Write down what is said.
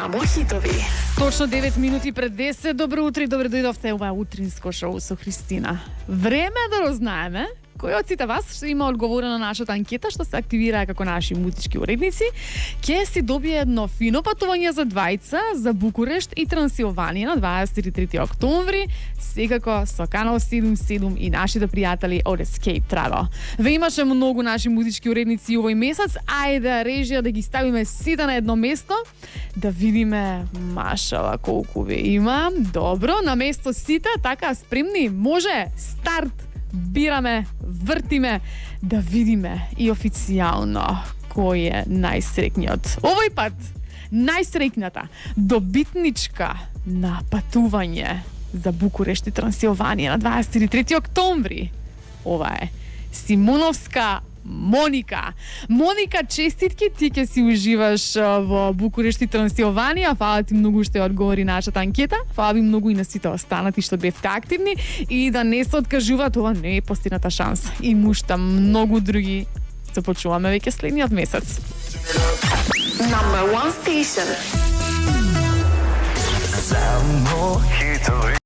Само хитови. Точно 9 минути пред 10. Добро утро и добро дојдовте ова утринско шоу со Христина. Време е да рознаеме кој од сите вас што има одговора на нашата анкета што се активираа како наши музички уредници, ќе си добие едно фино патување за двајца за Букурешт и Трансилванија на 23 октомври, секако со Канал 77 и нашите пријатели од Escape Travel. Ве имаше многу наши музички уредници овој месец, ајде режија да ги ставиме сите на едно место, да видиме машала колку ве има. Добро, на место сите, така спремни, може, старт! Бираме, вртиме, да видиме и официјално кој е најсреќниот. Овој пат, најсреќната добитничка на патување за Букурешт и Трансилванија на 23 октомври. Ова е Симоновска Моника. Моника, честитки, ти ќе си уживаш во Букурешт и Трансилванија. Фала ти многу што одговори нашата анкета. Фала ви многу и на сите останати што бевте активни и да не се откажуваат, ова не е последната шанса. И мушта многу други се почуваме веќе следниот месец. Number one station. Само хитови.